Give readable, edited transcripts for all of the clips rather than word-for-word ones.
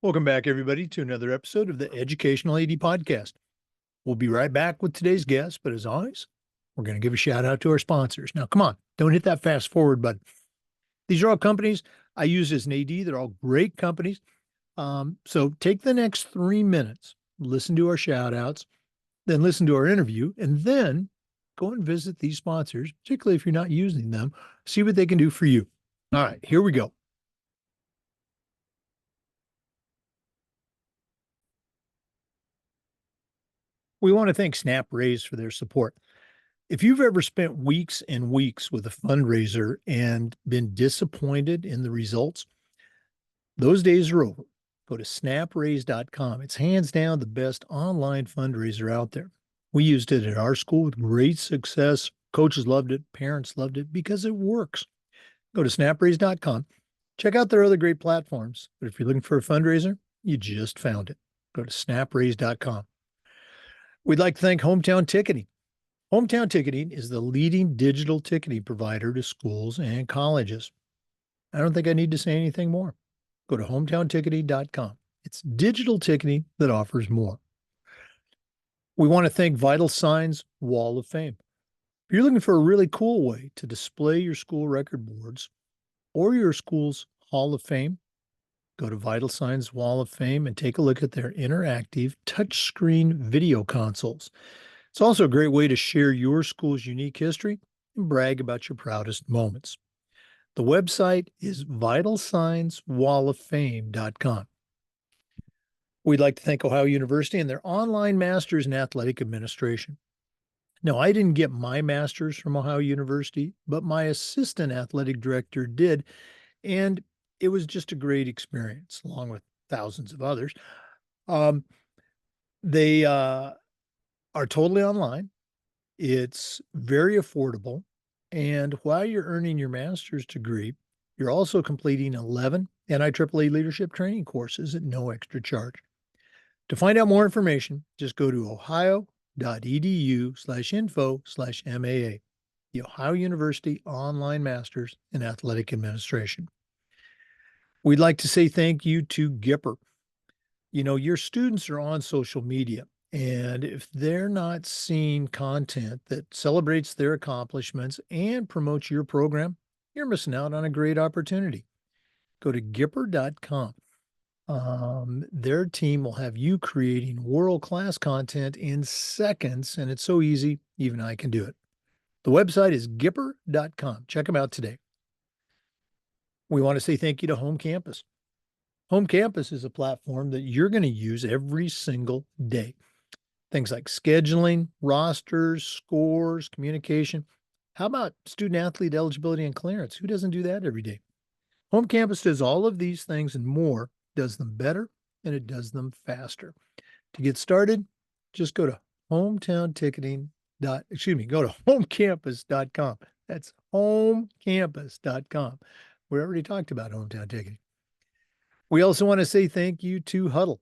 Welcome back, everybody, to another episode of the Educational AD Podcast. We'll be right back with today's guest, but as always, we're going to give a shout out to our sponsors. Now, come on, don't hit that fast forward button. These are all companies I use as an AD. They're all great companies. So take the next 3 minutes, listen to our shout outs, then listen to our interview, and then go and visit these sponsors, particularly if you're not using them, see what they can do for you. All right, here we go. We want to thank Snap Raise for their support. If you've ever spent weeks and weeks with a fundraiser and been disappointed in the results, those days are over. Go to snapraise.com. It's hands down the best online fundraiser out there. We used it at our school with great success. Coaches loved it, parents loved it because it works. Go to snapraise.com. Check out their other great platforms. But if you're looking for a fundraiser, you just found it. Go to snapraise.com. We'd like to thank Hometown Ticketing. Hometown Ticketing is the leading digital ticketing provider to schools and colleges. I don't think I need to say anything more. Go to hometownticketing.com. It's digital ticketing that offers more. We want to thank Vital Signs Wall of Fame. If you're looking for a really cool way to display your school record boards or your school's Hall of Fame, go to Vital Signs Wall of Fame and take a look at their interactive touchscreen video consoles. It's also a great way to share your school's unique history and brag about your proudest moments. The website is vitalsignswalloffame.com. We'd like to thank Ohio University and their online master's in athletic administration. Now, I didn't get my master's from Ohio University, but my assistant athletic director did, and it was just a great experience, along with thousands of others. They are totally online. It's very affordable. And while you're earning your master's degree, you're also completing 11 NIAAA leadership training courses at no extra charge. To find out more information, just go to ohio.edu/info/MAA, the Ohio University Online Masters in Athletic Administration. We'd like to say thank you to Gipper. You know, your students are on social media, and if they're not seeing content that celebrates their accomplishments and promotes your program, you're missing out on a great opportunity. Go to Gipper.com. Their team will have you creating world-class content in seconds, and it's so easy, even I can do it. The website is Gipper.com. Check them out today. We want to say thank you to Home Campus. Home Campus is a platform that you're going to use every single day. Things like scheduling, rosters, scores, communication. How about student athlete eligibility and clearance? Who doesn't do that every day? Home Campus does all of these things and more, does them better, and it does them faster. To get started, just go to homecampus.com. That's homecampus.com. We already talked about Hometown Ticketing. We also want to say thank you to Huddle.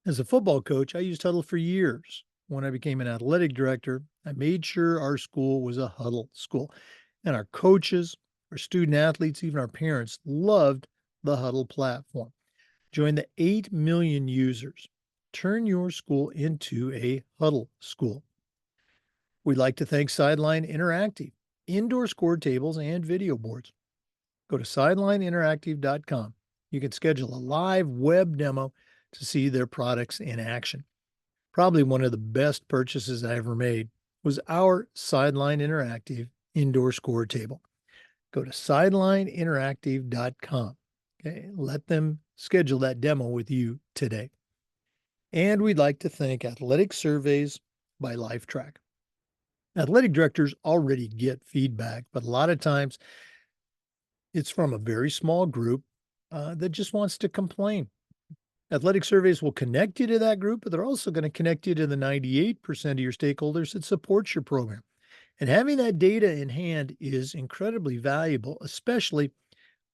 As a football coach, I used Huddle for years. When I became an athletic director, I made sure our school was a Huddle school. And our coaches, our student athletes, even our parents loved the Huddle platform. Join the 8 million users. Turn your school into a Huddle school. We'd like to thank Sideline Interactive, indoor score tables and video boards. Go to sidelineinteractive.com. You can schedule a live web demo to see their products in action. Probably one of the best purchases I ever made was our Sideline Interactive indoor score table. Go to sidelineinteractive.com. Okay, let them schedule that demo with you today. And we'd like to thank Athletic Surveys by LifeTrack. Athletic directors already get feedback, but a lot of times it's from a very small group that just wants to complain. Athletic Surveys will connect you to that group, but they're also going to connect you to the 98% of your stakeholders that support your program. And having that data in hand is incredibly valuable, especially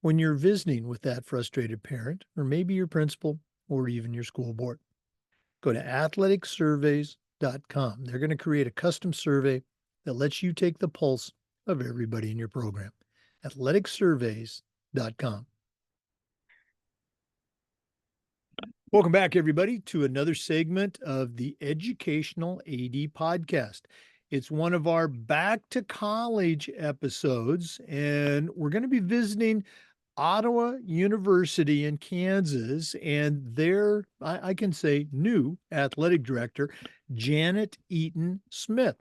when you're visiting with that frustrated parent, or maybe your principal, or even your school board. Go to athleticsurveys.com. They're going to create a custom survey that lets you take the pulse of everybody in your program. athleticsurveys.com. Welcome back, everybody, to another segment of the Educational AD Podcast. It's one of our back to college episodes, and we're going to be visiting Ottawa University in Kansas and their, I can say, new athletic director, Janet Eaton-Smith.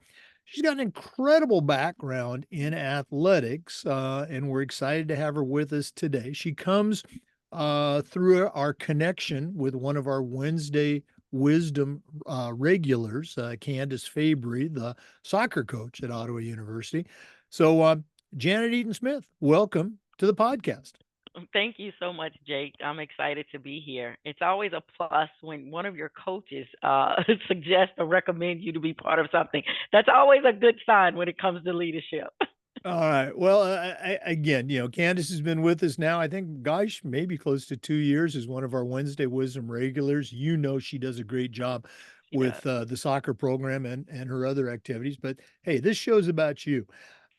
She's got an incredible background in athletics, and we're excited to have her with us today. She comes through our connection with one of our Wednesday Wisdom regulars, Candace Fabry, the soccer coach at Ottawa University. So, Janet Eaton-Smith, welcome to the podcast. Thank you so much, Jake. I'm excited to be here. It's always a plus when one of your coaches suggests or recommends you to be part of something. That's always a good sign when it comes to leadership. All right. Well, again, Candace has been with us now, I think, gosh, maybe close to 2 years as one of our Wednesday Wisdom regulars. She does a great job She with does. the soccer program and her other activities. But hey, this show's about you.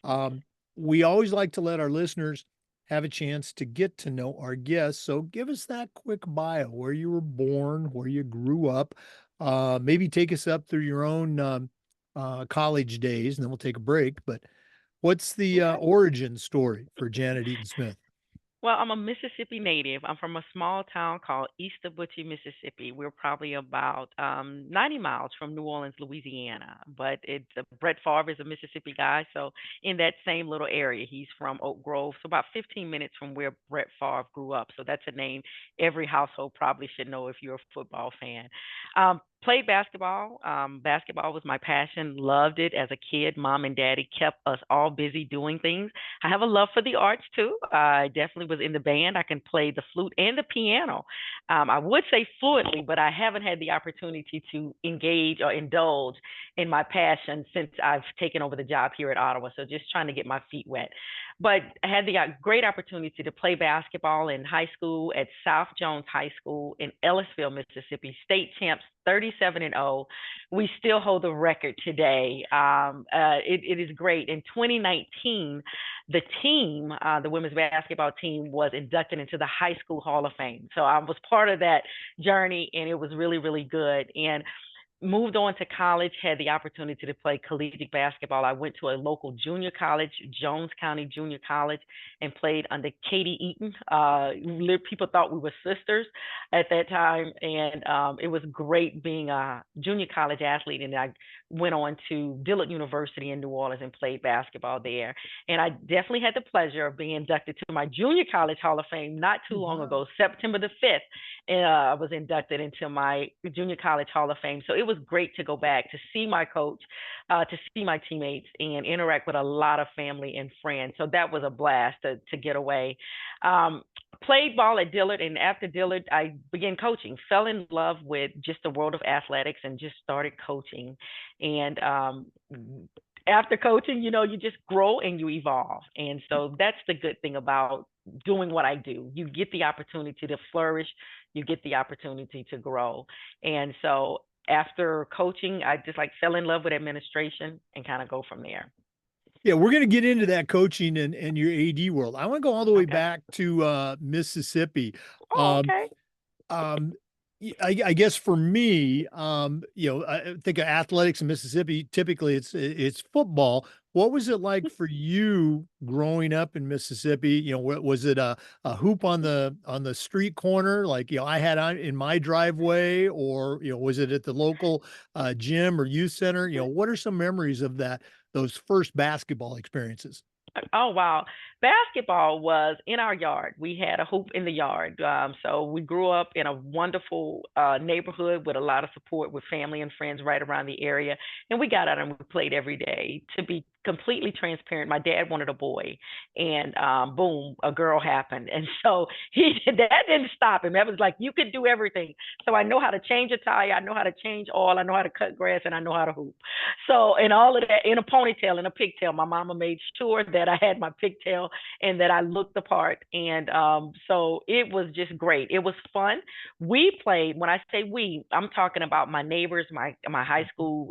Um, we always like to let our listeners have a chance to get to know our guests. So give us that quick bio, where you were born, where you grew up. Maybe take us up through your own college days, and then we'll take a break. But what's the Okay. origin story for Janet Eaton-Smith? Well, I'm a Mississippi native. I'm from a small town called East Butchie, Mississippi. We're probably about 90 miles from New Orleans, Louisiana. But it's Brett Favre is a Mississippi guy, so in that same little area, he's from Oak Grove, so about 15 minutes from where Brett Favre grew up. So that's a name every household probably should know if you're a football fan. Played basketball. Basketball was my passion. Loved it as a kid. Mom and Daddy kept us all busy doing things. I have a love for the arts too. I definitely was in the band. I can play the flute and the piano. I would say fluently, but I haven't had the opportunity to engage or indulge in my passion since I've taken over the job here at Ottawa. So just trying to get my feet wet. But I had the great opportunity to play basketball in high school at South Jones High School in Ellisville, Mississippi, state champs 37-0. We still hold the record today. It is great. In 2019, the team, the women's basketball team, was inducted into the High School Hall of Fame. So I was part of that journey, and it was really, really good. And moved on to college, had the opportunity to play collegiate basketball. I went to a local junior college, Jones County Junior College, and played under Katie Eaton. People thought we were sisters at that time, and it was great being a junior college athlete. And I went on to Dillard University in New Orleans and played basketball there. And I definitely had the pleasure of being inducted to my junior college Hall of Fame not too long Wow. ago, September the 5th. I was inducted into my junior college Hall of Fame. So it was great to go back to see my coach, to see my teammates, and interact with a lot of family and friends. So that was a blast to get away. Um, Played ball at Dillard, and after Dillard, I began coaching. Fell in love with just the world of athletics and just started coaching. And after coaching, you just grow and you evolve. And so that's the good thing about doing what I do. You get the opportunity to flourish, you get the opportunity to grow. And so after coaching, I just like fell in love with administration and kind of go from there. Yeah, we're going to get into that coaching and your AD world. I want to go all the way Okay. back to Mississippi. Oh, Um, okay. um, I guess for me, I think of athletics in Mississippi. Typically, it's football. What was it like for you growing up in Mississippi? Was it a hoop on the street corner, like I had on in my driveway, or was it at the local gym or youth center? What are some memories of those first basketball experiences? Oh wow. Basketball was in our yard. We had a hoop in the yard. So we grew up in a wonderful neighborhood with a lot of support with family and friends right around the area. And we got out and we played every day. To be completely transparent, my dad wanted a boy, and boom, a girl happened. And so that didn't stop him. That was like you could do everything. So I know how to change a tire, I know how to change oil, I know how to cut grass, and I know how to hoop. So, and all of that in a ponytail and a pigtail. My mama made sure that I had my pigtail and that I looked the part. And so it was just great. It was fun. We played, when I say we, I'm talking about my neighbors, my high school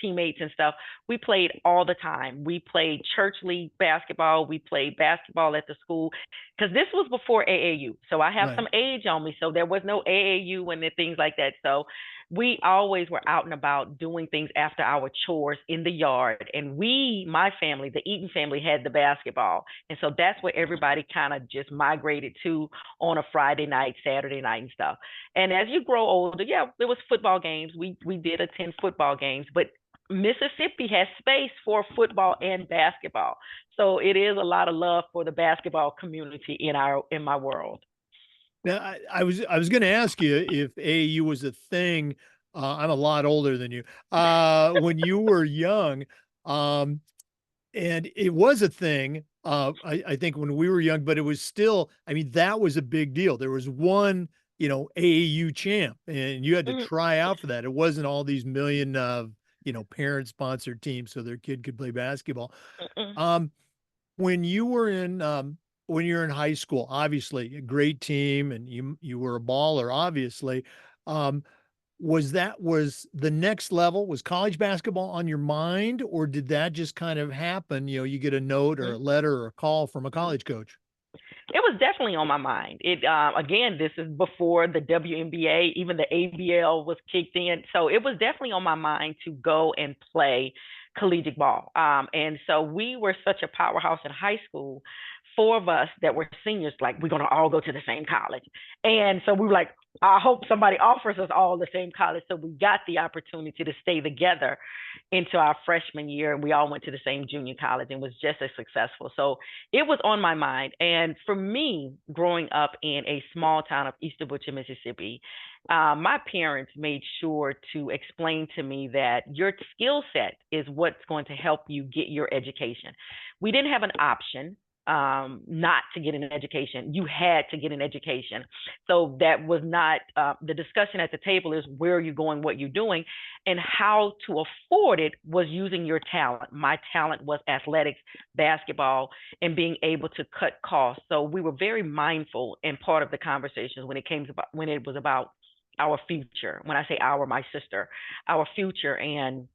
teammates and stuff. We played all the time. time. We played church league basketball. We played basketball at the school because this was before AAU. So I have Right. some age on me. So there was no AAU and things like that. So we always were out and about doing things after our chores in the yard. And my family, the Eaton family, had the basketball. And so that's where everybody kind of just migrated to on a Friday night, Saturday night and stuff. And as you grow older, yeah, there was football games. We did attend football games, but Mississippi has space for football and basketball. So it is a lot of love for the basketball community in my world. Now, I was going to ask you if AAU was a thing. I'm a lot older than you. When you were young, um, and it was a thing. I think when we were young, but it was still. I mean, that was a big deal. There was one, AAU champ, and you had to Mm, try out for that. It wasn't all these million, parent sponsored teams so their kid could play basketball. mm-mm. Um, when you were when you're in high school, obviously a great team and you were a baller, obviously. Um, was the next level, was college basketball on your mind, or did that just kind of happen? You get a note or a Mhm. letter or a call from a Mhm. college coach. It was definitely on my mind. It again, this is before the WNBA, even the ABL was kicked in, so it was definitely on my mind to go and play collegiate ball. And so we were such a powerhouse in high school. Four of us that were seniors, like we're gonna all go to the same college, and so we were like, I hope somebody offers us all the same college. So we got the opportunity to stay together into our freshman year, and we all went to the same junior college and was just as successful. So it was on my mind. And for me, growing up in a small town of East Butcher, Mississippi, my parents made sure to explain to me that your skill set is what's going to help you get your education. We didn't have an option not to get an education. You had to get an education. So that was not the discussion at the table is where are you going, what you're doing, and how to afford it was using your talent. My talent was athletics, basketball, and being able to cut costs. So we were very mindful in part of the conversations when it was about our future. When I say our, my sister, our future and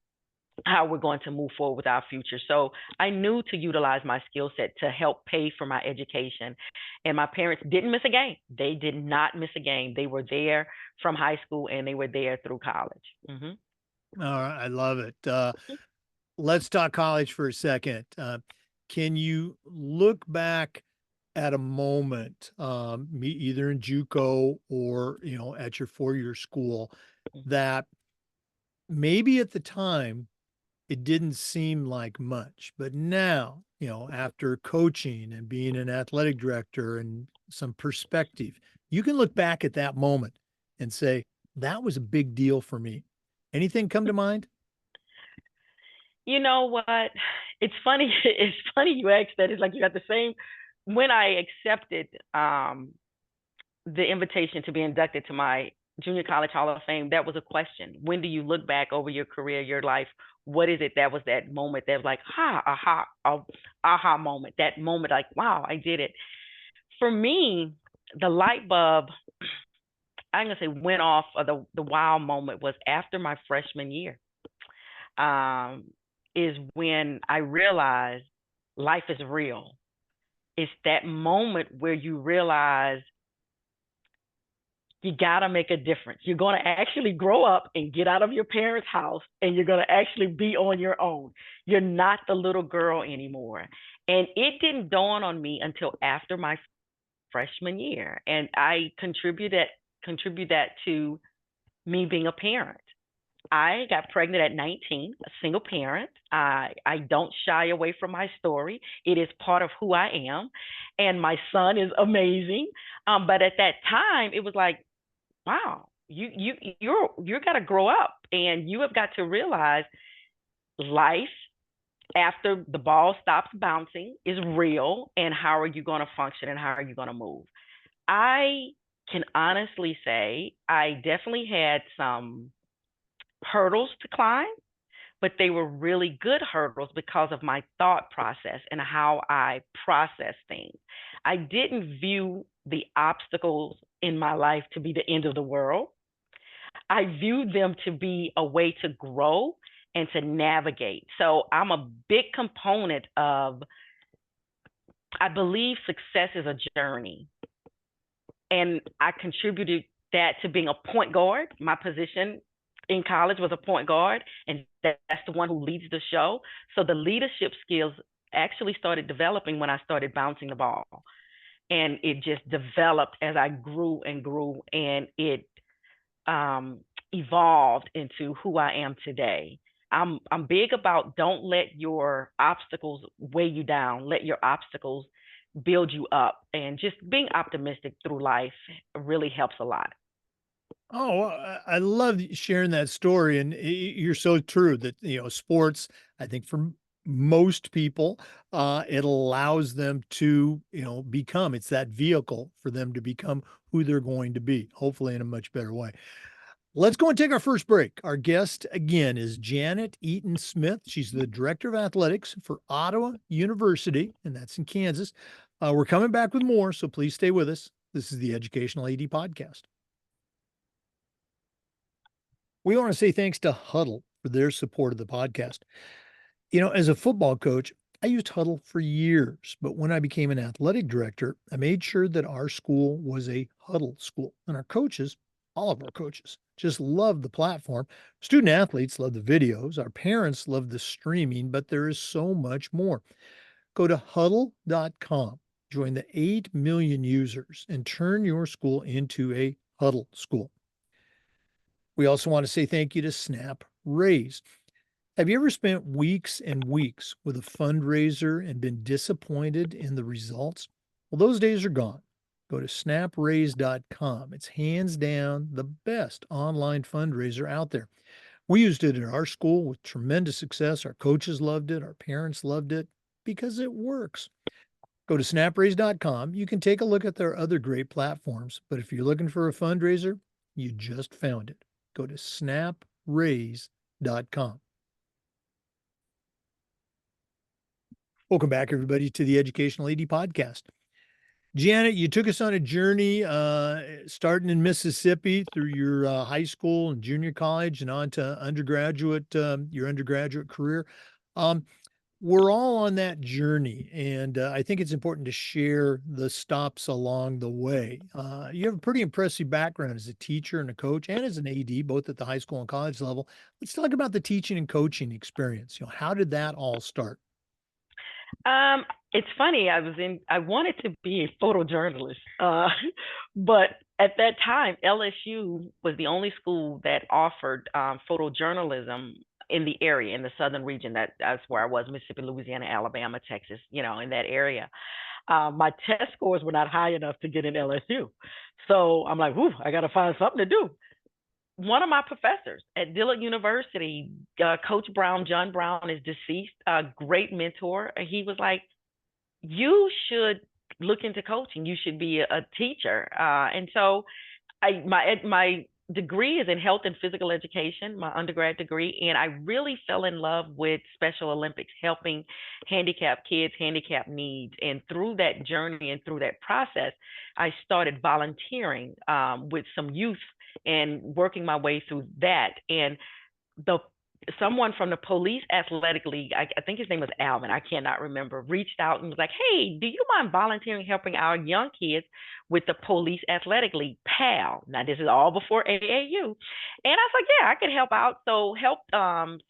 how we're going to move forward with our future. So I knew to utilize my skill set to help pay for my education. And my parents didn't miss a game. They did not miss a game. They were there from high school and they were there through college. Mm-hmm. All right, I love it. Let's talk college for a second. Can you look back at a moment, either in JUCO or at your 4-year school, that maybe at the time it didn't seem like much, but now, after coaching and being an athletic director and some perspective, you can look back at that moment and say, that was a big deal for me. Anything come to mind? You know what? It's funny. It's funny you asked that. It's like you got the same. When I accepted the invitation to be inducted to my Junior College Hall of Fame, that was a question. When do you look back over your career, your life? What is it that was that moment that was like, aha moment? That moment, like, wow, I did it. For me, the light bulb, I'm gonna say, went off, or the wow moment was after my freshman year. Um, is when I realized life is real. It's that moment where you realize you got to make a difference. You're going to actually grow up and get out of your parents' house and you're going to actually be on your own. You're not the little girl anymore. And it didn't dawn on me until after my freshman year. And I contribute that to me being a parent. I got pregnant at 19, a single parent. I don't shy away from my story. It is part of who I am. And my son is amazing. But at that time, it was like, wow, you're got to grow up and you have got to realize life after the ball stops bouncing is real, and how are you going to function and how are you going to move. I can honestly say I definitely had some hurdles to climb, but they were really good hurdles because of my thought process and how I process things. I didn't view the obstacles in my life to be the end of the world. I viewed them to be a way to grow and to navigate. So I'm a big component of, I believe success is a journey. And I contributed that to being a point guard. My position in college was a point guard, and that's the one who leads the show. So the leadership skills actually started developing when I started bouncing the ball. And it just developed as I grew and grew, and it um, evolved into who I am today. I'm big about don't let your obstacles weigh you down. Let your obstacles build you up, and just being optimistic through life really helps a lot. Oh, I love sharing that story, and you're so true that sports. I think for most people, it allows them to become. It's that vehicle for them to become who they're going to be. Hopefully, in a much better way. Let's go and take our first break. Our guest again is Janet Eaton-Smith. She's the director of athletics for Ottawa University, and that's in Kansas. We're coming back with more, so please stay with us. This is the Educational AD Podcast. We want to say thanks to Huddle for their support of the podcast. As a football coach, I used Huddle for years, but when I became an athletic director, I made sure that our school was a Huddle school. And our coaches, all of our coaches, just love the platform. Student athletes love the videos. Our parents love the streaming, but there is so much more. Go to huddle.com, join the 8 million users, and turn your school into a Huddle school. We also want to say thank you to Snap Raise. Have you ever spent weeks and weeks with a fundraiser and been disappointed in the results? Well, those days are gone. Go to snapraise.com. It's hands down the best online fundraiser out there. We used it at our school with tremendous success. Our coaches loved it. Our parents loved it because it works. Go to snapraise.com. You can take a look at their other great platforms, but if you're looking for a fundraiser, you just found it. Go to snapraise.com. Welcome back, everybody, to the Educational AD Podcast. Janet, you took us on a journey starting in Mississippi through your high school and junior college and on to your undergraduate career. We're all on that journey, and I think it's important to share the stops along the way. You have a pretty impressive background as a teacher and a coach and as an AD, both at the high school and college level. Let's talk about the teaching and coaching experience. How did that all start? Um, it's funny. I wanted to be a photojournalist, but at that time, LSU was the only school that offered photojournalism in the area, in the southern region. That's where I was: Mississippi, Louisiana, Alabama, Texas. In that area. My test scores were not high enough to get in LSU, so I'm like, "Whoo, I got to find something to do." One of my professors at Dillard University, Coach Brown, John Brown, is deceased, a great mentor. He was like, "You should look into coaching. You should be a teacher." And so, my degree is in health and physical education, my undergrad degree, and I really fell in love with Special Olympics, helping handicapped kids, handicapped needs. And through that journey and through that process, I started volunteering with some youth and working my way through that. And the someone from the police athletic league, I think his name was Alvin, I cannot remember, reached out and was like, "Hey, do you mind volunteering helping our young kids with the police athletic league, PAL?" Now this is all before AAU. And I was like, "Yeah, I could help out." So helped some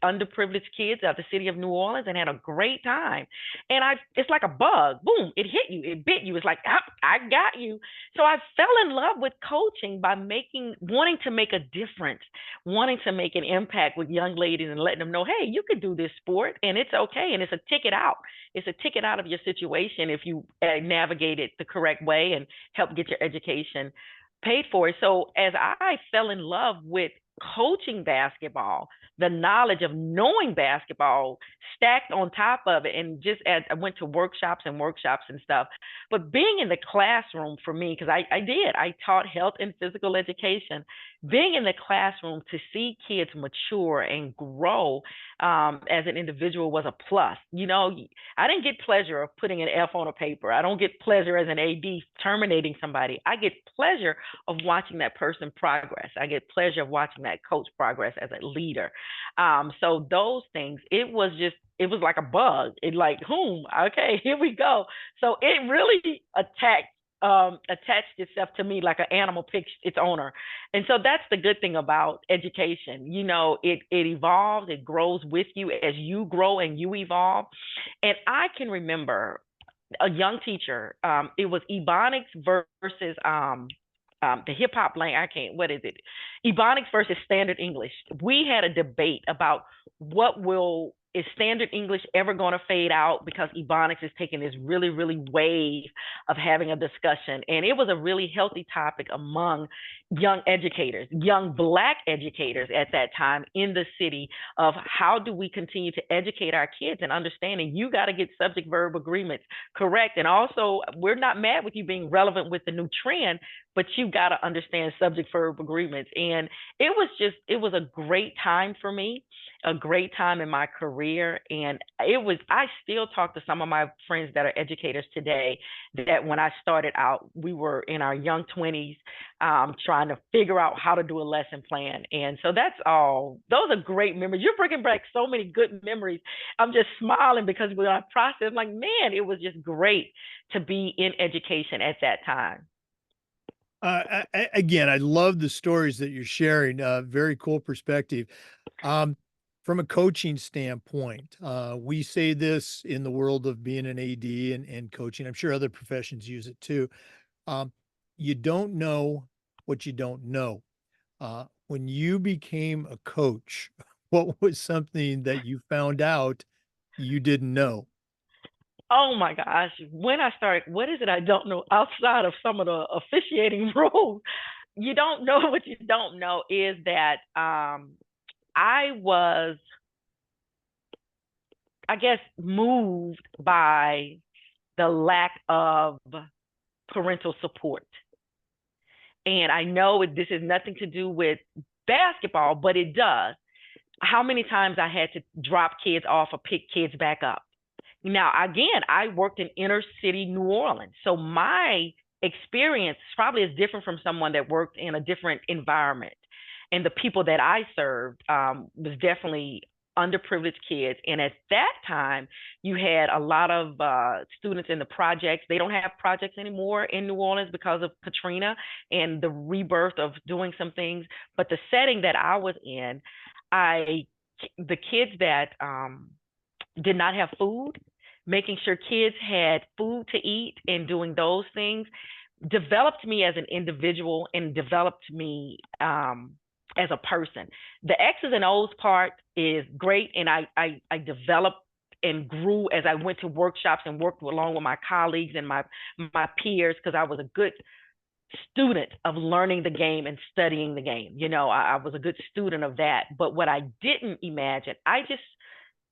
underprivileged kids out the city of New Orleans, and had a great time. And it's like a bug, boom, it hit you, it bit you. It's like, I got you. So I fell in love with coaching by wanting to make a difference, wanting to make an impact with young ladies and letting them know, "Hey, you can do this sport and it's okay. And it's a ticket out. It's a ticket out of your situation if you navigate it the correct way and help get your education paid for." So as I fell in love with coaching basketball, the knowledge of knowing basketball stacked on top of it, and just as I went to workshops and stuff, but being in the classroom for me, because I taught health and physical education, being in the classroom to see kids mature and grow as an individual was a plus. I didn't get pleasure of putting an F on a paper. I don't get pleasure as an AD terminating somebody. I get pleasure of watching that person progress. I get pleasure of watching watching that coach progress as a leader. So those things, it was like a bug. It like, okay, here we go. So it really attached itself to me like an animal picks its owner. And so that's the good thing about education. It evolves, it grows with you as you grow and you evolve. And I can remember a young teacher. It was Ebonics versus the hip hop lane. I can't. What is it? Ebonics versus Standard English. We had a debate about what will is Standard English ever going to fade out because Ebonics is taking this really, really wave of having a discussion, and it was a really healthy topic among young educators, young Black educators at that time in the city of how do we continue to educate our kids and understanding you got to get subject verb agreements correct. And also, we're not mad with you being relevant with the new trend, but you got to understand subject verb agreements. And it was a great time for me, a great time in my career. And I still talk to some of my friends that are educators today that when I started out, we were in our young 20s, trying to figure out how to do a lesson plan. And so that's all. Those are great memories. You're bringing back so many good memories. I'm just smiling because when I process, I'm like, man, it was just great to be in education at that time. Again, I love the stories that you're sharing. Very cool perspective. From a coaching standpoint, we say this in the world of being an AD and coaching. I'm sure other professions use it too. You don't know what you don't know. When you became a coach, what was something that you found out you didn't know? Oh my gosh. When I started, what is it I don't know outside of some of the officiating rules? You don't know what you don't know is that I was, I guess, moved by the lack of parental support. And I know this is nothing to do with basketball, but it does. How many times I had to drop kids off or pick kids back up. Now, again, I worked in inner city New Orleans. So my experience probably is different from someone that worked in a different environment. And the people that I served was definitely underprivileged kids. And at that time, you had a lot of students in the projects. They don't have projects anymore in New Orleans because of Katrina and the rebirth of doing some things. But the setting that I was in, the kids that did not have food, making sure kids had food to eat and doing those things developed me as an individual and developed me as a person. The X's and O's part is great, and I developed and grew as I went to workshops and worked along with my colleagues and my peers because I was a good student of learning the game and studying the game. I was a good student of that. But what I didn't imagine, I just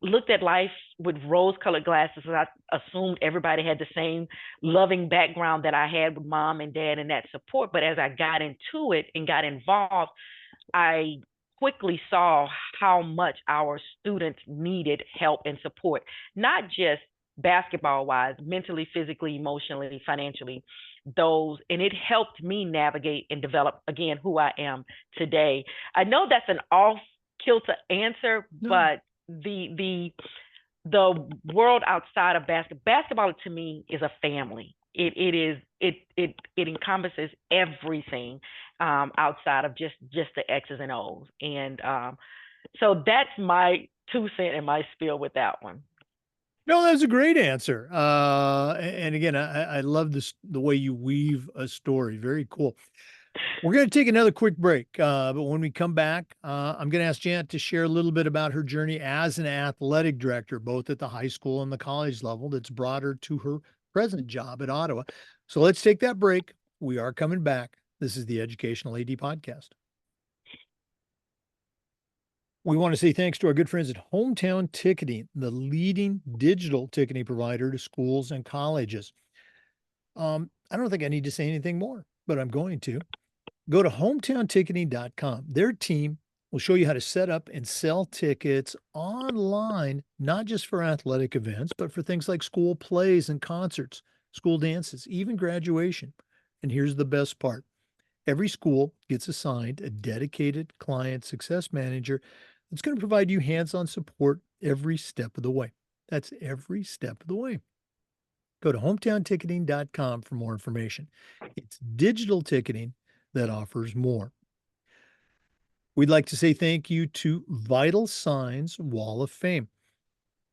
looked at life with rose-colored glasses, and I assumed everybody had the same loving background that I had with mom and dad and that support. But as I got into it and got involved, I quickly saw how much our students needed help and support, not just basketball wise, mentally, physically, emotionally, financially, and it helped me navigate and develop again who I am today. I know that's an off kilter answer, No. but the world outside of basketball to me is a family. It encompasses everything outside of just the X's and O's. And so that's my 2 cents and my spiel with that one. No, that's a great answer. And again, I love the way you weave a story. Very cool. We're going to take another quick break, but when we come back, I'm going to ask Janet to share a little bit about her journey as an athletic director, both at the high school and the college level, that's brought her to her present job at Ottawa. So let's take that break. We are coming back. This is the Educational AD Podcast. We want to say thanks to our good friends at Hometown Ticketing, the leading digital ticketing provider to schools and colleges. I don't think I need to say anything more, but I'm going to. Go to hometownticketing.com. Their team will show you how to set up and sell tickets online, not just for athletic events, but for things like school plays and concerts, school dances, even graduation. And here's the best part. Every school gets assigned a dedicated client success manager that's going to provide you hands-on support every step of the way. That's every step of the way. Go to hometownticketing.com for more information. It's digital ticketing that offers more. We'd like to say thank you to Vital Signs Wall of Fame.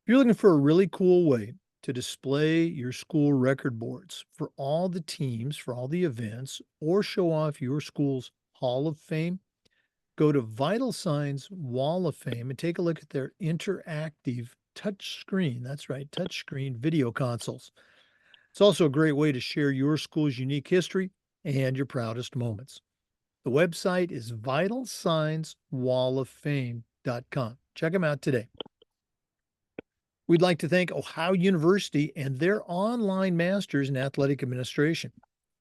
If you're looking for a really cool way to display your school record boards for all the teams, for all the events, or show off your school's Hall of Fame, go to Vital Signs Wall of Fame and take a look at their interactive touch screen. That's right, touch screen video consoles. It's also a great way to share your school's unique history and your proudest moments. The website is vitalsignswalloffame.com. Check them out today. We'd like to thank Ohio University and their online masters in athletic administration.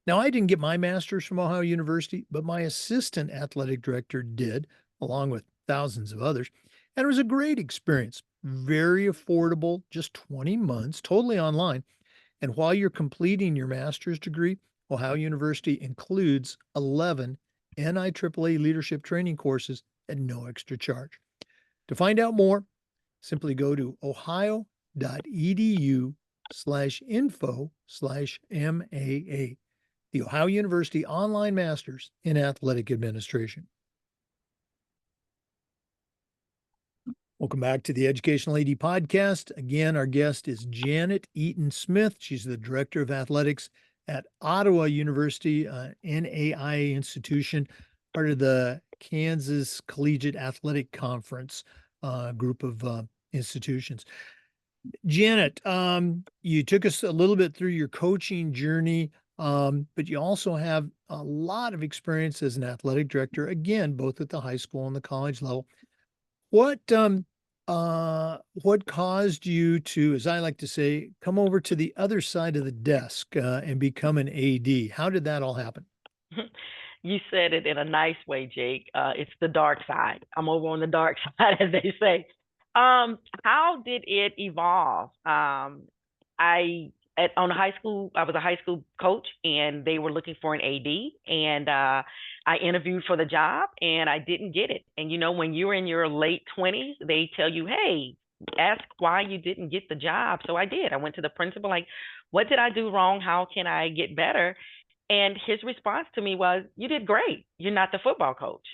Now, I didn't get my master's from Ohio University, but my assistant athletic director did, along with thousands of others. And it was a great experience. Very affordable, just 20 months, totally online. And while you're completing your master's degree, Ohio University includes 11 NIAAA leadership training courses at no extra charge. To find out more, simply go to ohio.edu/info/MAA, the Ohio University Online Masters in Athletic Administration. Welcome back to the Educational AD Podcast. Again, our guest is Janet Eaton-Smith. She's the Director of Athletics at Ottawa University, NAIA institution, part of the Kansas Collegiate Athletic Conference group of institutions. Janet, you took us a little bit through your coaching journey, but you also have a lot of experience as an athletic director, again, both at the high school and the college level. What caused you to, as I like to say, come over to the other side of the desk and become an AD? How did that all happen? You said it in a nice way, Jake. It's the dark side. I'm over on the dark side, as they say. How did it evolve? I on high school, I was a high school coach, and they were looking for an AD, and I interviewed for the job, and I didn't get it. And you know, when you're in your late 20s, they tell you, "Hey, ask why you didn't get the job." So I did. I went to the principal, like, "What did I do wrong? How can I get better?" And his response to me was, "You did great. You're not the football coach."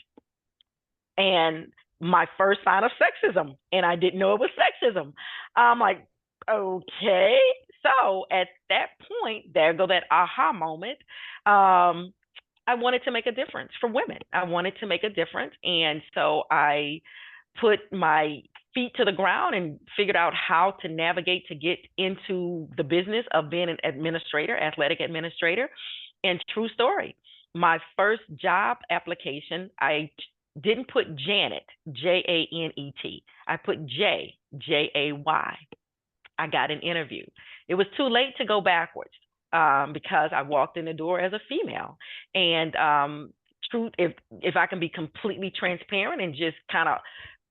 And my first sign of sexism, and I didn't know it was sexism. I'm like, okay. So at that point, there go that aha moment. I wanted to make a difference for women. I wanted to make a difference. And so I put my feet to the ground and figured out how to navigate to get into the business of being an administrator, athletic administrator. And true story, my first job application, I didn't put Janet, Janet. I put Jay. I got an interview. It was too late to go backwards because I walked in the door as a female. And truth, if I can be completely transparent and just kind of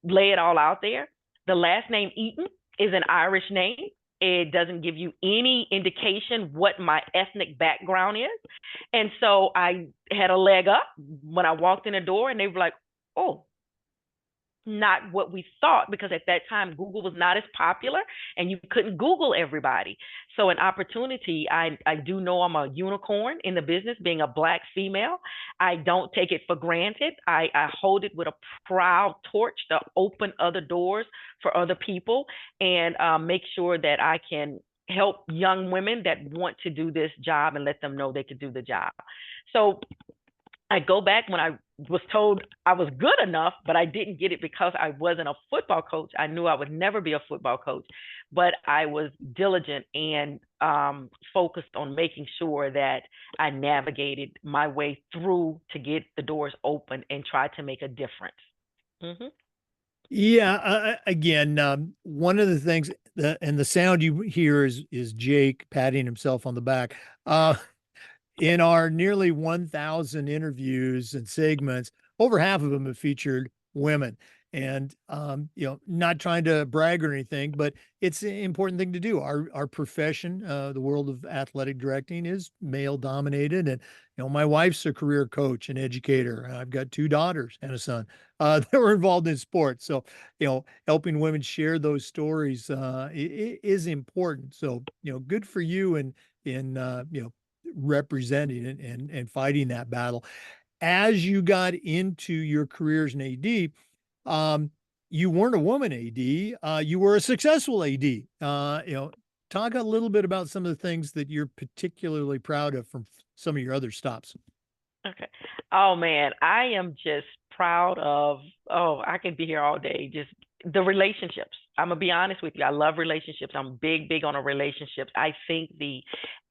lay it all out there, the last name Eaton is an Irish name. It doesn't give you any indication what my ethnic background is. And so I had a leg up when I walked in the door, and they were like, oh, not what we thought, because at that time Google was not as popular and you couldn't Google everybody. So an opportunity, I do know I'm a unicorn in the business, being a Black female. I don't take it for granted. I hold it with a proud torch to open other doors for other people and make sure that I can help young women that want to do this job and let them know they could do the job. So I go back when I was told I was good enough, but I didn't get it because I wasn't a football coach. I knew I would never be a football coach, but I was diligent and focused on making sure that I navigated my way through to get the doors open and try to make a difference. Mm-hmm. Yeah, again, one of the things and the sound you hear is Jake patting himself on the back. In our nearly 1,000 interviews and segments, over half of them have featured women. And not trying to brag or anything, but it's an important thing to do. Our profession, the world of athletic directing, is male dominated, and my wife's a career coach and educator. I've got two daughters and a son that were involved in sports. So helping women share those stories is important. So good for you, and in representing it and fighting that battle. As you got into your careers in AD, um, you weren't a woman AD, you were a successful AD. Talk a little bit about some of the things that you're particularly proud of from some of your other stops. Okay. Oh man, I am just proud of, oh, I can be here all day. Just the relationships. I'm gonna be honest with you. I love relationships. I'm big on the relationships. I think the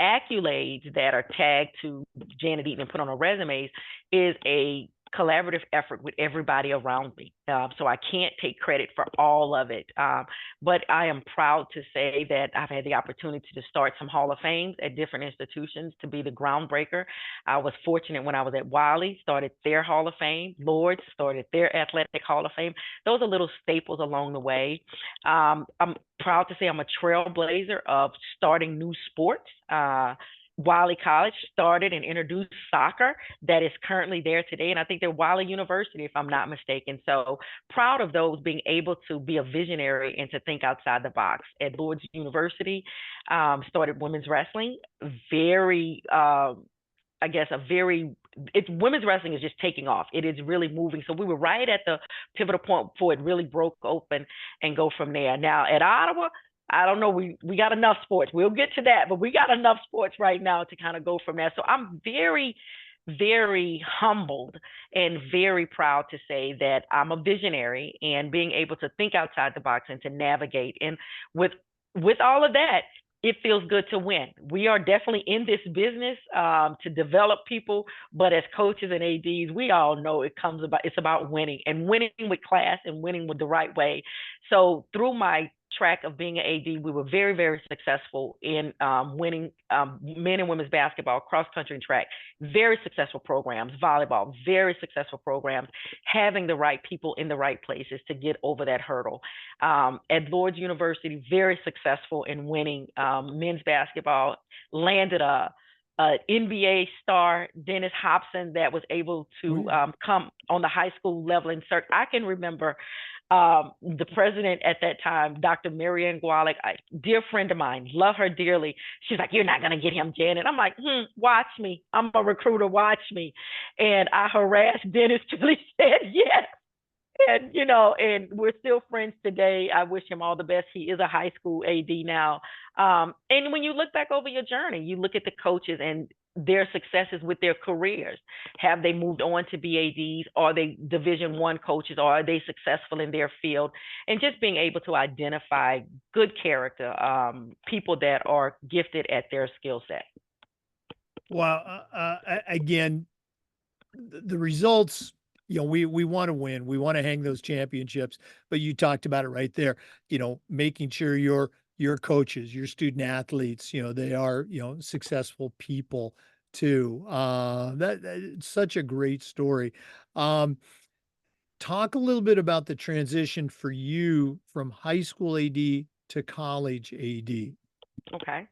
accolades that are tagged to Janet Eaton and put on her resumes is a collaborative effort with everybody around me. So I can't take credit for all of it. But I am proud to say that I've had the opportunity to start some Hall of Fames at different institutions to be the groundbreaker. I was fortunate when I was at Wiley, started their Hall of Fame. Lords started their Athletic Hall of Fame. Those are little staples along the way. I'm proud to say I'm a trailblazer of starting new sports. Wiley College started and introduced soccer that is currently there today. And I think they're Wiley University, if I'm not mistaken. So proud of those being able to be a visionary and to think outside the box. At Lord's University, started women's wrestling. Very, I guess, women's wrestling is just taking off. It is really moving. So we were right at the pivotal point before it really broke open and go from there. Now at Ottawa, I don't know. We got enough sports. We'll get to that, but we got enough sports right now to kind of go from there. So I'm very humbled and very proud to say that I'm a visionary and being able to think outside the box and to navigate. And with all of that, it feels good to win. We are definitely in this business to develop people, but as coaches and ADs, we all know it's about winning and winning with class and winning with the right way. So through my track of being an AD, we were very successful in winning men and women's basketball, cross country and track, very successful programs, volleyball, very successful programs, having the right people in the right places to get over that hurdle. At Lord's University, very successful in winning men's basketball, landed a NBA star, Dennis Hobson, that was able to come on the high school level and cert. I can remember the president at that time, Dr. Marianne Gualick, dear friend of mine, love her dearly. She's like, "You're not going to get him, Janet." I'm like, watch me. I'm a recruiter, watch me. And I harassed Dennis till he said yes. And we're still friends today. I wish him all the best. He is a high school AD now. And when you look back over your journey, you look at the coaches and their successes with their careers. Have they moved on to be ADs? Are they Division I coaches? Or are they successful in their field? And just being able to identify good character, people that are gifted at their skill set. Well, again, the results, we want to win. We want to hang those championships, but you talked about it right there, making sure your coaches, your student athletes, they are, successful people too. That's such a great story. Talk a little bit about the transition for you from high school AD to college AD. Okay.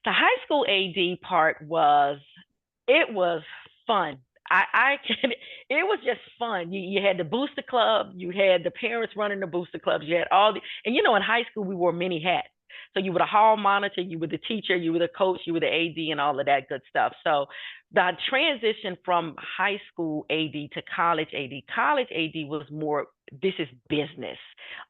The high school AD part it was fun. I can, it was just fun. You had the booster club, you had the parents running the booster clubs, you had and in high school we wore many hats. So you were the hall monitor, you were the teacher, you were the coach, you were the AD, and all of that good stuff. So the transition from high school AD to college AD was more, this is business,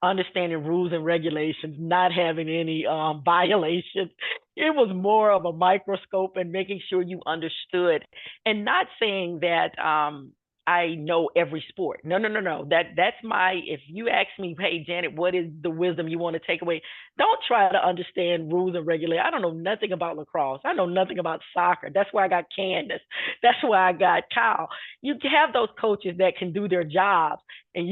understanding rules and regulations, not having any violations. It was more of a microscope and making sure you understood, and not saying that I know every sport. No. That's if you ask me, "Hey, Janet, what is the wisdom you want to take away?" Don't try to understand rules and regulations. I don't know nothing about lacrosse. I know nothing about soccer. That's why I got Candace. That's why I got Kyle. You have those coaches that can do their jobs. And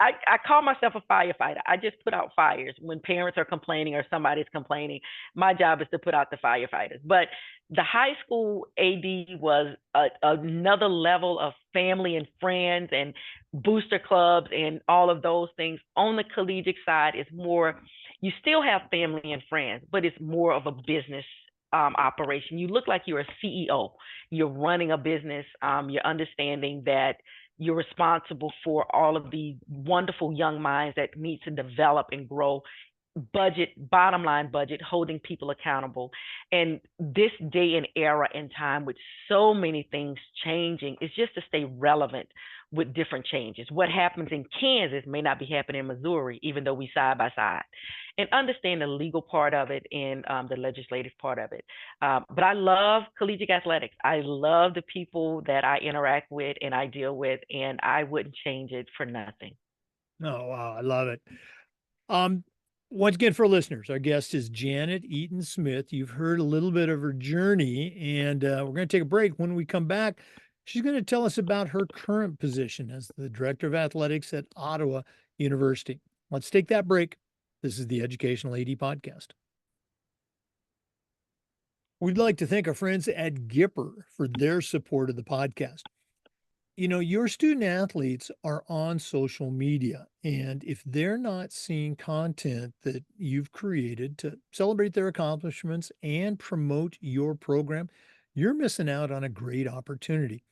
I call myself a firefighter. I just put out fires when parents are complaining or somebody's complaining. My job is to put out the firefighters. But the high school AD was another level of family and friends, and booster clubs and all of those things. On the collegiate side, it's more, you still have family and friends, but it's more of a business operation. You look like you're a CEO. You're running a business. You're understanding that you're responsible for all of the wonderful young minds that need to develop and grow. Budget, bottom line budget, holding people accountable. And this day and era and time with so many things changing, is just to stay relevant with different changes. What happens in Kansas may not be happening in Missouri, even though we side by side. And understand the legal part of it and the legislative part of it. But I love collegiate athletics. I love the people that I interact with and I deal with, and I wouldn't change it for nothing. Oh, wow. I love it. Um, Once again, for listeners, our guest is Janet Eaton-Smith. You've heard a little bit of her journey, and we're going to take a break. When we come back, she's going to tell us about her current position as the Director of Athletics at Ottawa University. Let's take that break. This is the Educational AD Podcast. We'd like to thank our friends at Gipper for their support of the podcast. You know, your student athletes are on social media, and if they're not seeing content that you've created to celebrate their accomplishments and promote your program, you're missing out on a great opportunity.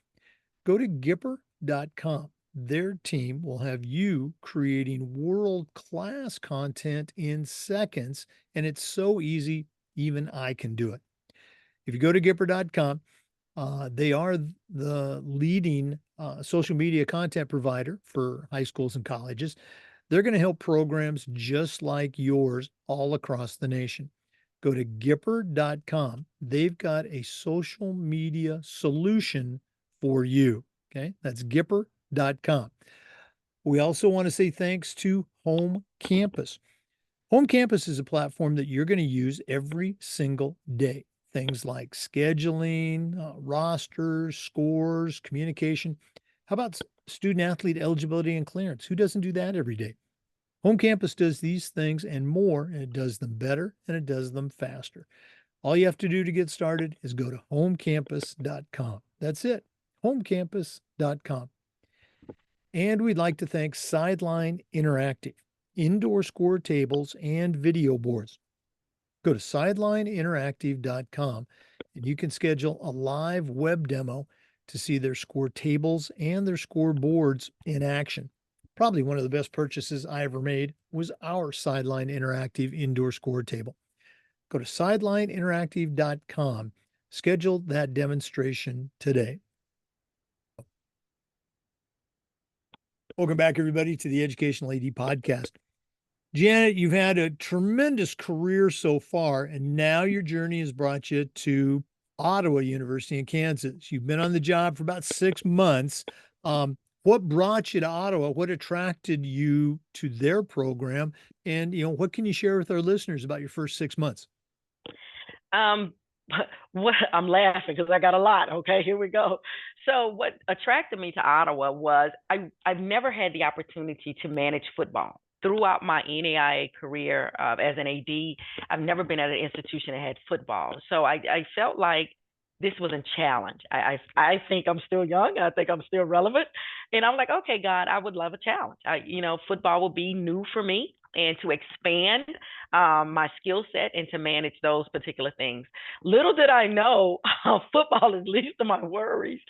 Go to Gipper.com. Their team will have you creating world-class content in seconds, and it's so easy, even I can do it. If you go to Gipper.com, they are the leading social media content provider for high schools and colleges. They're going to help programs just like yours all across the nation. Go to Gipper.com. They've got a social media solution for you. Okay, that's Gipper.com. We also want to say thanks to Home Campus. Home Campus is a platform that you're going to use every single day. Things like scheduling, rosters, scores, communication. How about student athlete eligibility and clearance? Who doesn't do that every day? Home Campus does these things and more, and it does them better and it does them faster. All you have to do to get started is go to homecampus.com. That's it, homecampus.com. And we'd like to thank Sideline Interactive, indoor score tables and video boards. Go to sidelineinteractive.com and you can schedule a live web demo to see their score tables and their score boards in action. Probably one of the best purchases I ever made was our Sideline Interactive indoor score table. Go to sidelineinteractive.com. Schedule that demonstration today. Welcome back, everybody, to the Educational AD Podcast. Janet, you've had a tremendous career so far, and now your journey has brought you to Ottawa University in Kansas. You've been on the job for about 6 months. What brought you to Ottawa? What attracted you to their program? And, what can you share with our listeners about your first 6 months? What I'm laughing because I got a lot. Okay, here we go. So what attracted me to Ottawa was I've never had the opportunity to manage football. Throughout my NAIA career as an AD, I've never been at an institution that had football. So I felt like this was a challenge. I think I'm still young. I think I'm still relevant. And I'm like, okay, God, I would love a challenge. Football will be new for me, and to expand my skill set and to manage those particular things. Little did I know, football is least of my worries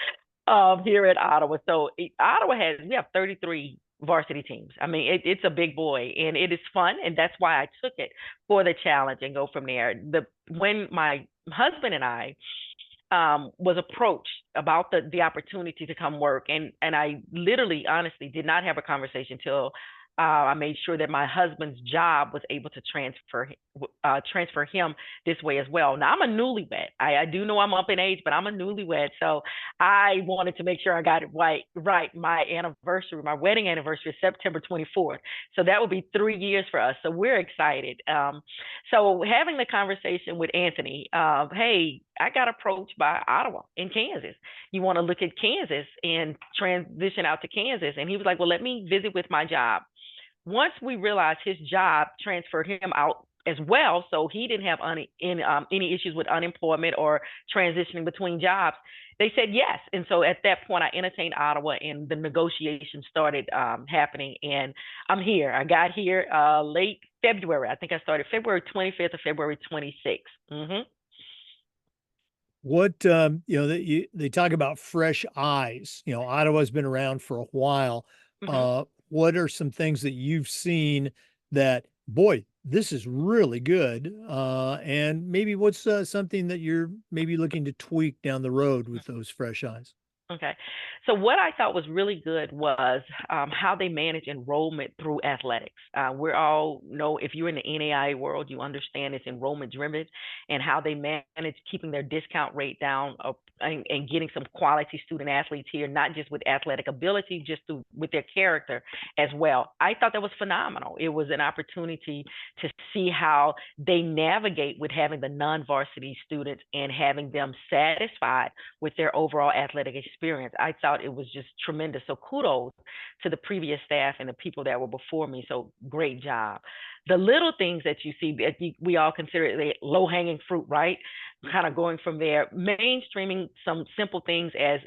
here at Ottawa. So we have 33 varsity teams. I mean, it's a big boy, and it is fun, and that's why I took it for the challenge and go from there. When my husband and I was approached about the opportunity to come work, and I literally, honestly, did not have a conversation till I made sure that my husband's job was able to transfer him this way as well. Now I'm a newlywed. I do know I'm up in age, but I'm a newlywed, so I wanted to make sure I got it right. Right, my wedding anniversary is September 24th, so that will be 3 years for us. So we're excited. So having the conversation with Anthony, hey, I got approached by Ottawa in Kansas. You want to look at Kansas and transition out to Kansas? And he was like, well, let me visit with my job. Once we realized his job transferred him out as well, so he didn't have any issues with unemployment or transitioning between jobs, They said yes. And so at that point, I entertained Ottawa and the negotiations started happening. And I'm here. I got here late February. I think I started February 25th or February 26th. What they talk about fresh eyes. Ottawa's been around for a while. Hmm. What are some things that you've seen that, boy, this is really good? And maybe what's something that you're maybe looking to tweak down the road with those fresh eyes? Okay. So what I thought was really good was how they manage enrollment through athletics. We all know if you're in the NAIA world, you understand it's enrollment driven and how they manage keeping their discount rate down and getting some quality student athletes here, not just with athletic ability, just with their character as well. I thought that was phenomenal. It was an opportunity to see how they navigate with having the non-varsity students and having them satisfied with their overall athletic experience. I thought it was just tremendous. So kudos to the previous staff and the people that were before me. So great job. The little things that you see, we all consider it low hanging fruit, right? Kind of going from there, mainstreaming some simple things as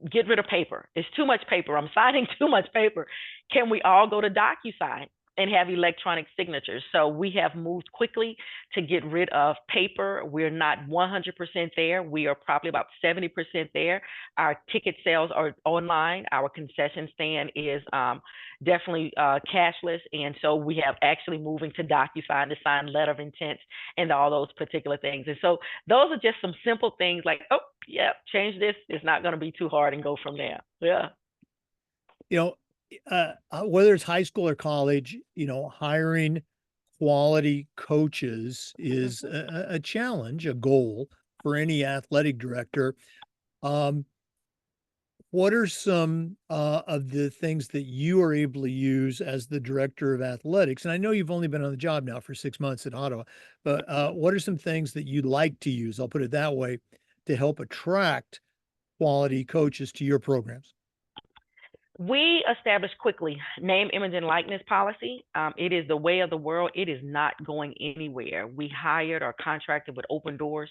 get rid of paper. It's too much paper. I'm signing too much paper. Can we all go to DocuSign and have electronic signatures? So we have moved quickly to get rid of paper. We're not 100% there. We are probably about 70% there. Our ticket sales are online. Our concession stand is definitely cashless. And so we have actually moving to DocuSign to sign letter of intent and all those particular things. And so those are just some simple things like, oh, yeah, change this. It's not going to be too hard and go from there. Yeah. you know, Whether it's high school or college, hiring quality coaches is Mhm. a challenge, a goal for any athletic director. Um, what are some of the things that you are able to use as the director of athletics? And I know you've only been on the job now for 6 months at Ottawa, but what are some things that you like to use? I'll put it that way, to help attract quality coaches to your programs. We established quickly name, image, and likeness policy. It is the way of the world. It is not going anywhere. We hired or contracted with Open Doors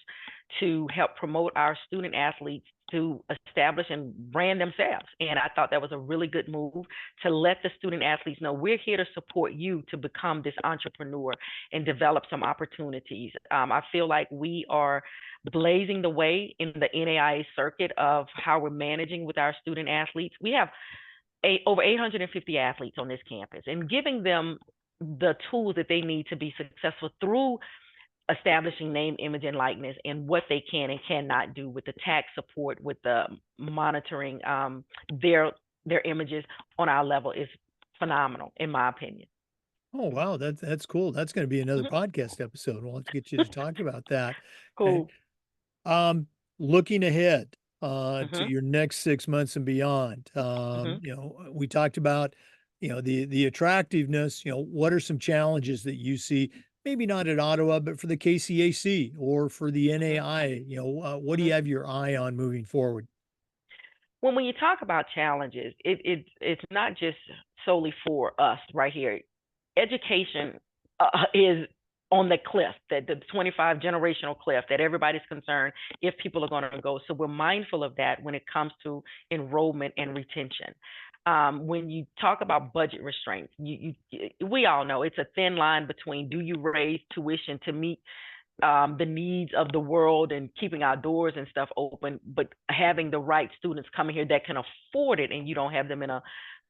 to help promote our student athletes to establish and brand themselves. And I thought that was a really good move to let the student athletes know we're here to support you to become this entrepreneur and develop some opportunities. I feel like we are blazing the way in the NAIA circuit of how we're managing with our student athletes. We have over 850 athletes on this campus and giving them the tools that they need to be successful through establishing name, image, and likeness and what they can and cannot do with the tax support, with the monitoring their images on our level is phenomenal, in my opinion. Oh, wow, that's cool. That's going to be another Mhm. podcast episode. We'll have to get you to talk about that. Okay. Cool. Um, Looking ahead to Hmm. your next 6 months and beyond, Hmm. we talked about, the attractiveness. What are some challenges that you see? Maybe not at Ottawa, but for the KCAC or for the Hmm. NAI. What do Hmm. you have your eye on moving forward? When you talk about challenges, it's not just solely for us right here. Education is on the cliff, that the 25 generational cliff that everybody's concerned if people are going to go. So we're mindful of that when it comes to enrollment and retention. When you talk about budget restraints, we all know it's a thin line between do you raise tuition to meet the needs of the world and keeping our doors and stuff open, but having the right students coming here that can afford it, and you don't have them in a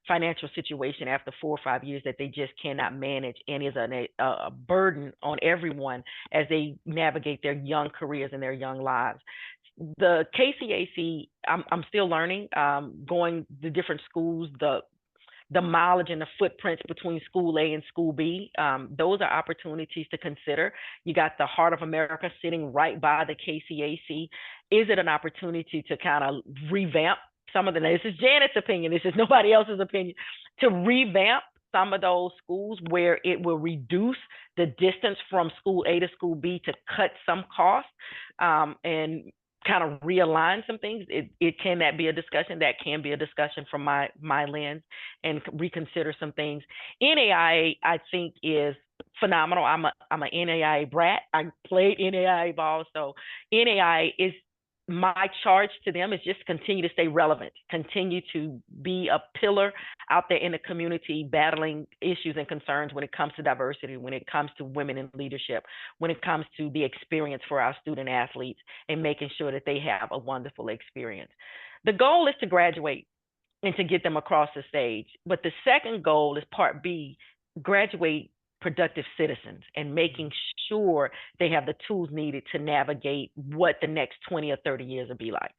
financial situation after 4 or 5 years that they just cannot manage and is a burden on everyone as they navigate their young careers and their young lives. The KCAC, I'm still learning, going to different schools, the mileage and the footprints between school A and school B. Those are opportunities to consider. You got the Heart of America sitting right by the KCAC. Is it an opportunity to kind of revamp some of this is Janet's opinion, this is nobody else's opinion, to revamp some of those schools where it will reduce the distance from school A to school B to cut some costs and kind of realign some things. It can that be a discussion? That can be a discussion from my lens and reconsider some things. NAIA, I think, is phenomenal. I'm a NAIA brat. I played NAIA ball, so NAIA is my charge to them is just continue to stay relevant, continue to be a pillar out there in the community, battling issues and concerns when it comes to diversity, when it comes to women in leadership, when it comes to the experience for our student athletes, and making sure that they have a wonderful experience. The goal is to graduate and to get them across the stage. But the second goal is part B, graduate productive citizens and making sure they have the tools needed to navigate what the next 20 or 30 years will be like.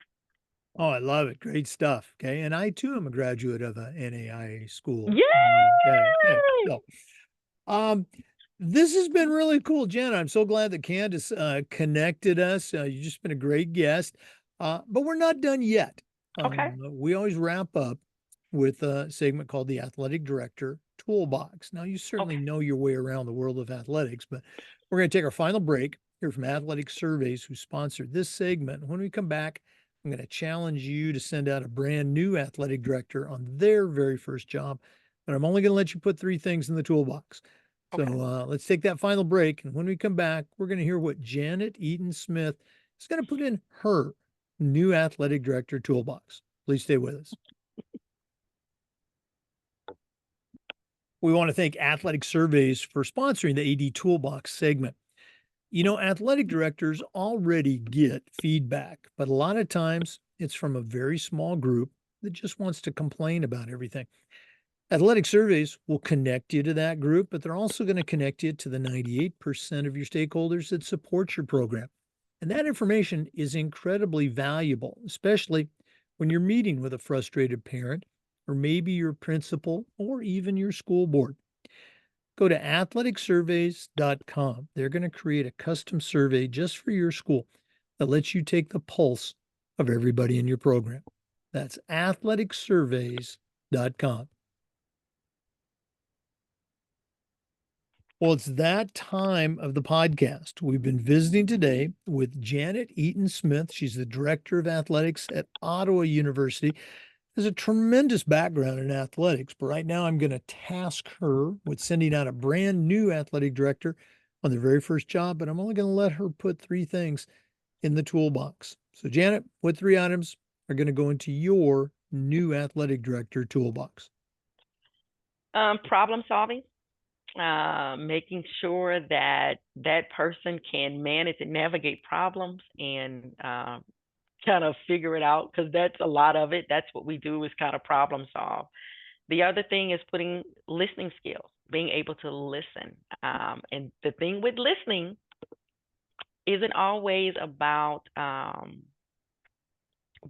Oh, I love it. Great stuff. Okay. And I too am a graduate of a NAIA school. Okay. Okay. Yay! So, um, this has been really cool, Jen. I'm so glad that Candace connected us. You've just been a great guest. But we're not done yet. Okay. We always wrap up with a segment called the Athletic Director Toolbox. Now, you certainly Okay. know your way around the world of athletics, but we're going to take our final break, hear from Athletic Surveys, who sponsored this segment. When we come back, I'm going to challenge you to send out a brand new athletic director on their very first job. But I'm only going to let you put 3 things in the toolbox. So Okay. let's take that final break. And when we come back, we're going to hear what Janet Eaton-Smith is going to put in her new athletic director toolbox. Please stay with us. We want to thank Athletic Surveys for sponsoring the AD Toolbox segment. You know, athletic directors already get feedback, but a lot of times it's from a very small group that just wants to complain about everything. Athletic Surveys will connect you to that group, but they're also going to connect you to the 98% of your stakeholders that support your program. And that information is incredibly valuable, especially when you're meeting with a frustrated parent, or maybe your principal, or even your school board. Go to athleticsurveys.com. They're going to create a custom survey just for your school that lets you take the pulse of everybody in your program. That's athleticsurveys.com. Well, it's that time of the podcast. We've been visiting today with Janet Eaton-Smith. She's the director of athletics at Ottawa University. Has a tremendous background in athletics, but right now I'm going to task her with sending out a brand new athletic director on their very first job, but I'm only going to let her put 3 things in the toolbox. So, Janet, what 3 items are going to go into your new athletic director toolbox? Problem solving, making sure that that person can manage and navigate problems and kind of figure it out, because that's a lot of it. That's what we do, is kind of problem solve. The other thing is putting listening skills, being able to listen. And the thing with listening isn't always about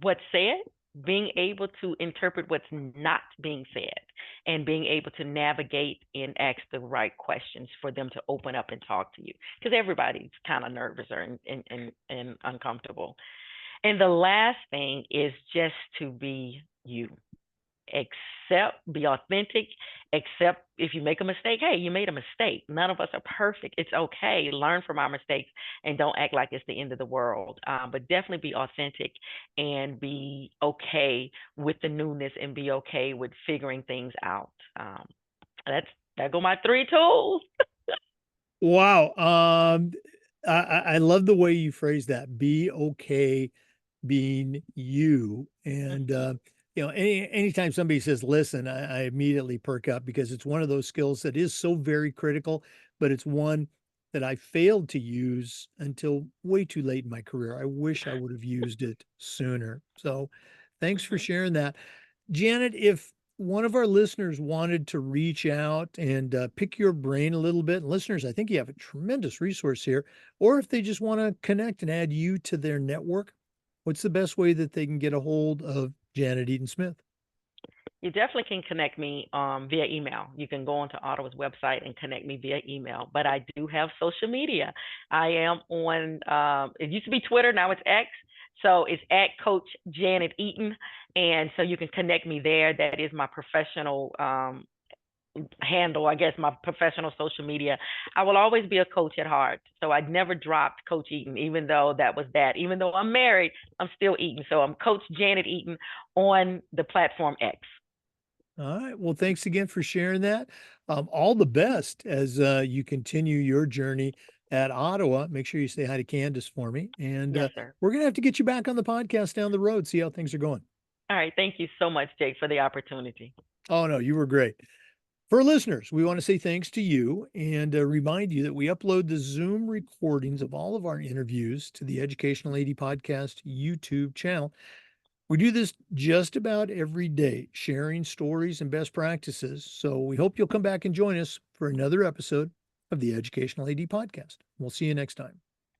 what's said, being able to interpret what's not being said and being able to navigate and ask the right questions for them to open up and talk to you, because everybody's kind of nervous or and uncomfortable. And the last thing is just to be you. Accept, be authentic, accept if you make a mistake. Hey, you made a mistake. None of us are perfect. It's okay. Learn from our mistakes and don't act like it's the end of the world. But definitely be authentic and be okay with the newness and be okay with figuring things out. That go my 3 tools. Wow. I love the way you phrase that. Be okay being you. And you know, anytime somebody says listen, I immediately perk up, because it's one of those skills that is so very critical, but it's one that I failed to use until way too late in my career. I wish I would have used it sooner. So thanks for Mhm. sharing that. Janet, if one of our listeners wanted to reach out and pick your brain a little bit, and listeners, I think you have a tremendous resource here, or if they just want to connect and add you to their network, what's the best way that they can get a hold of Janet Eaton-Smith? You definitely can connect me via email. You can go onto Ottawa's website and connect me via email. But I do have social media. I am on, it used to be Twitter, now it's X. So it's at Coach Janet Eaton. And so you can connect me there. That is my professional handle, I guess, my professional social media. I will always be a coach at heart. So I never dropped Coach Eaton, even though that was that. Even though I'm married, I'm still Eaton. So I'm Coach Janet Eaton on the platform X. All right. Well, thanks again for sharing that. All the best as you continue your journey at Ottawa. Make sure you say hi to Candace for me. And Yes, sir. we're going to have to get you back on the podcast down the road, see how things are going. All right. Thank you so much, Jake, for the opportunity. Oh, no, you were great. For listeners, we want to say thanks to you and remind you that we upload the Zoom recordings of all of our interviews to the Educational AD Podcast YouTube channel. We do this just about every day, sharing stories and best practices. So we hope you'll come back and join us for another episode of the Educational AD Podcast. We'll see you next time.